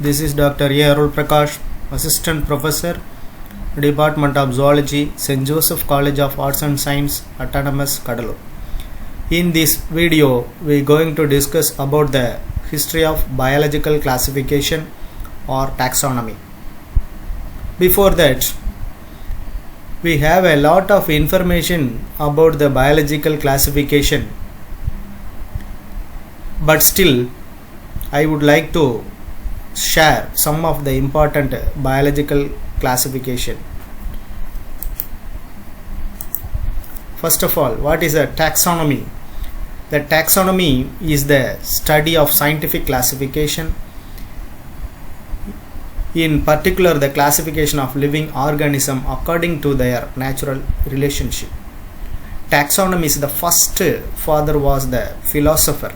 This is Dr. A. Arul Prakash, Assistant Professor, Department of Zoology, St. Joseph College of Arts and Science, Autonomous, Cuddalore. In this video, we are going to discuss about the history of biological classification or taxonomy. Before that, we have a lot of information about the biological classification, but still I would like to share some of the important biological classification. First of all, what is a taxonomy? The taxonomy is the study of scientific classification, in particular the classification of living organisms according to their natural relationship. Taxonomy is the first father was the philosopher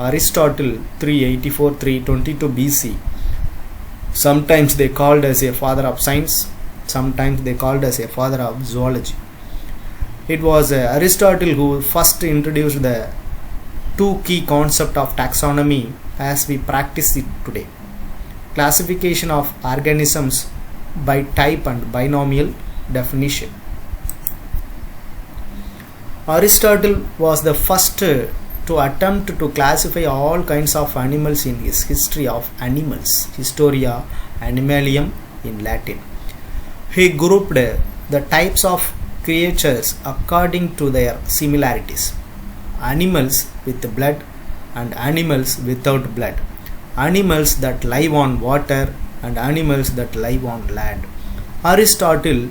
Aristotle, 384-322 BC. Sometimes they called as a father of science, sometimes they called as a father of zoology. It was Aristotle who first introduced the two key concepts of taxonomy as we practice it today: classification of organisms by type and binomial definition. Aristotle was the first to attempt to classify all kinds of animals in his History of Animals, Historia Animalium in Latin. He grouped the types of creatures according to their similarities: animals with blood and animals without blood, animals that live on water and animals that live on land. Aristotle's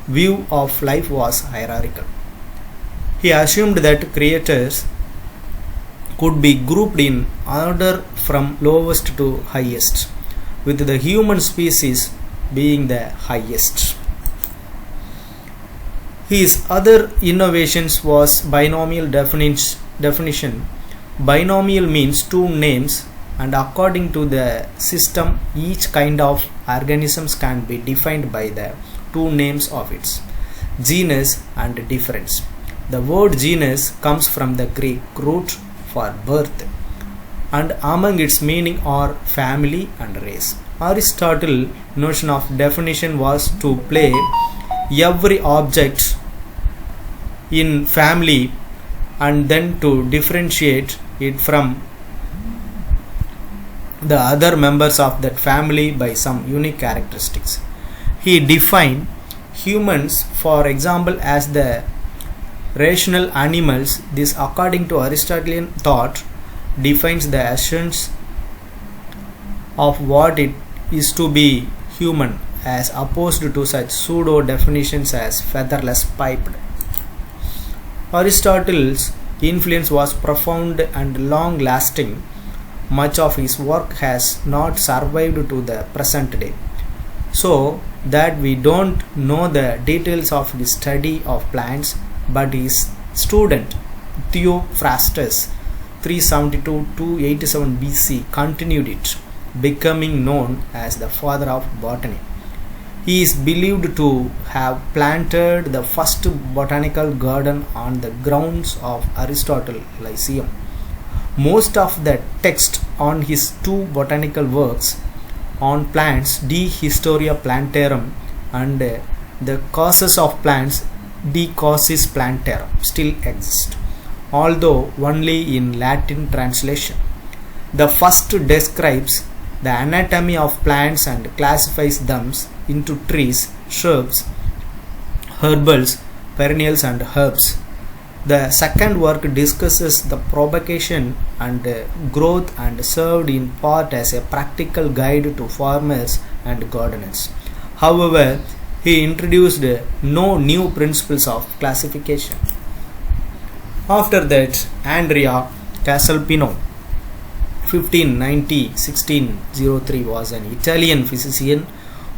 view of life was hierarchical. He assumed that creatures could be grouped in order from lowest to highest, with the human species being the highest. His other innovations was binomial definition. Binomial means two names, and according to the system, each kind of organisms can be defined by the two names of its genus and difference. The word genus comes from the Greek root for birth, and among its meaning are family and race. Aristotle's notion of definition was to place every object in family and then to differentiate it from the other members of that family by some unique characteristics. He defined humans, for example, as the rational animals. This, according to Aristotelian thought, defines the essence of what it is to be human, as opposed to such pseudo definitions as featherless, piped. Aristotle's influence was profound and long lasting. Much of his work has not survived to the present day, so that we don't know the details of the study of plants, but his student Theophrastus, 372-287 BC, continued it, becoming known as the father of botany. He is believed to have planted the first botanical garden on the grounds of Aristotle Lyceum. Most of the text on his two botanical works on plants, De Historia Plantarum and The Causes of Plants, De Causis Plantarum, still exist, although only in Latin translation. The first describes the anatomy of plants and classifies them into trees, shrubs, herbals, perennials and herbs. The second work discusses the propagation and growth and served in part as a practical guide to farmers and gardeners. However, he introduced no new principles of classification. After that, Andrea Casalpino, 1590-1603, was an Italian physician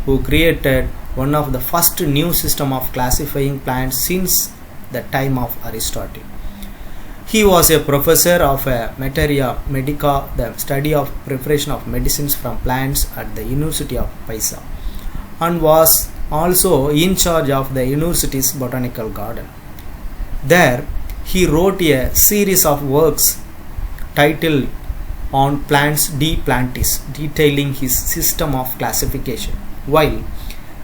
who created one of the first new system of classifying plants since the time of Aristotle. He was a professor of Materia Medica, the study of preparation of medicines from plants, at the University of Pisa, and was also in charge of the university's botanical garden. There, he wrote a series of works titled on Plants De Plantis, detailing his system of classification. While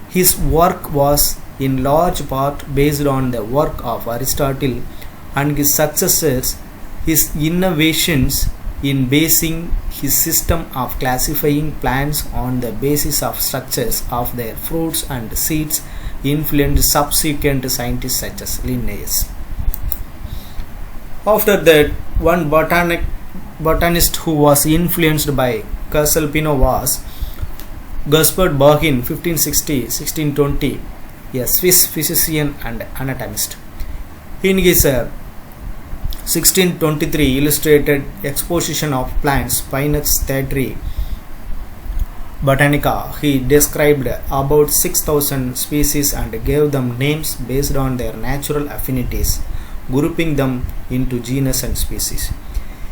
his work was in large part based on the work of Aristotle and his successors, his innovations in basing his system of classifying plants on the basis of structures of their fruits and seeds influenced subsequent scientists such as Linnaeus. After that, one botanist who was influenced by Casalpino was Gaspard Bauhin, 1560-1620, a Swiss physician and anatomist. In his 1623 illustrated exposition of plants, Pinax Theatri Botanica, he described about 6,000 species and gave them names based on their natural affinities, grouping them into genus and species.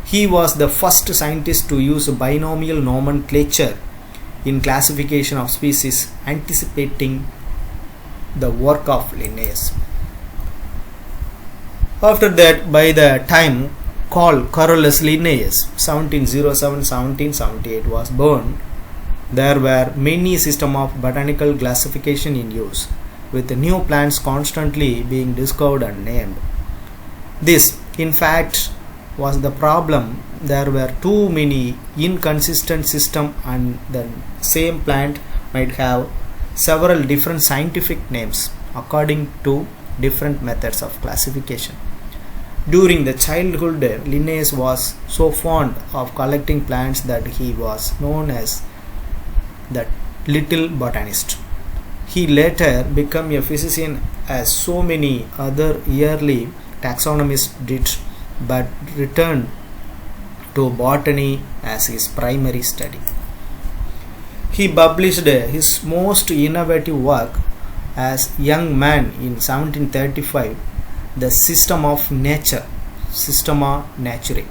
He was the first scientist to use binomial nomenclature in classification of species, anticipating the work of Linnaeus. After that, by the time Carl Carolus Linnaeus 1707-1778 was born, there were many systems of botanical classification in use, with new plants constantly being discovered and named. This, in fact, was the problem. There were too many inconsistent systems, and the same plant might have several different scientific names according to different methods of classification. During the childhood, Linnaeus was so fond of collecting plants that he was known as the little botanist. He later became a physician as so many other early taxonomists did, but returned to botany as his primary study. He published his most innovative work as a young man in 1735, The System of Nature, Systema Naturae,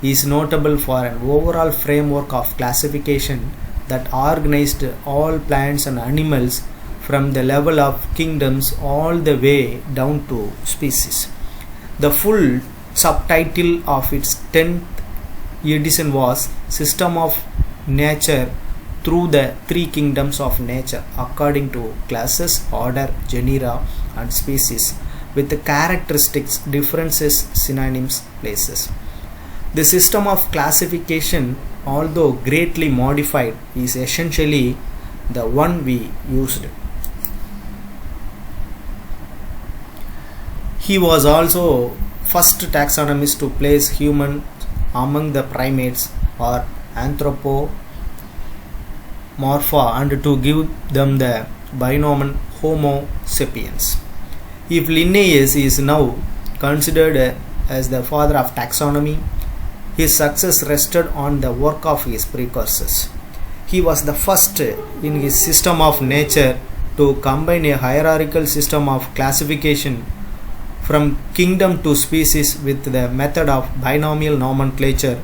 is notable for an overall framework of classification that organized all plants and animals from the level of kingdoms all the way down to species. The full subtitle of its 10th edition was System of Nature through the Three Kingdoms of Nature, according to classes, order, genera, and species, with the characteristics, differences, synonyms, places. The system of classification, although greatly modified, is essentially the one we used. He was also first taxonomist to place humans among the primates or anthropomorpha and to give them the binomen Homo sapiens. If Linnaeus is now considered as the father of taxonomy, his success rested on the work of his precursors. He was the first in his system of nature to combine a hierarchical system of classification from kingdom to species with the method of binomial nomenclature,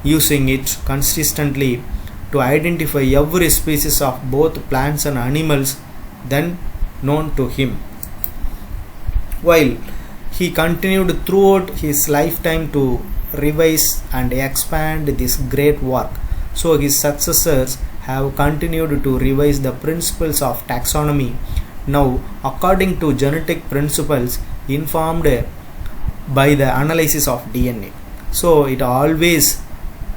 using it consistently to identify every species of both plants and animals then known to him. While he continued throughout his lifetime to revise and expand this great work, so his successors have continued to revise the principles of taxonomy, now according to genetic principles informed by the analysis of DNA. So it always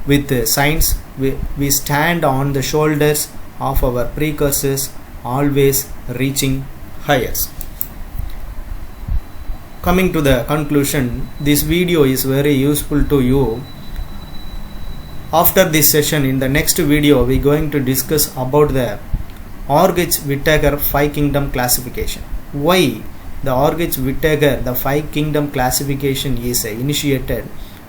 with science we stand on the shoulders of our precursors, always reaching higher. Coming to the conclusion, this video is very useful to you. After this session, in the next video we are going to discuss about the Orgich-Whittaker 5 kingdom classification. Why the Orgich-Whittaker, the 5 kingdom classification is initiated?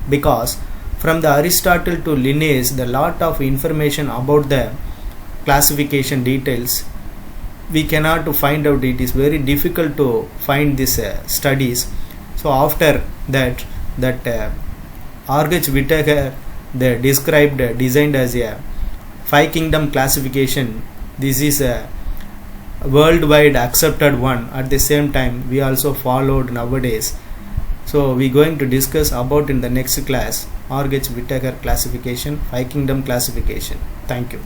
Because from the Aristotle to Linnaeus, the lot of information about the classification details we cannot find out. It is very difficult to find these studies. So after that Orgich-Whittaker they described designed as a 5 kingdom classification. This is a worldwide accepted one. At the same time we also followed nowadays. So we going to discuss about in the next class R.H. Whittaker classification, 5 kingdom classification. Thank you.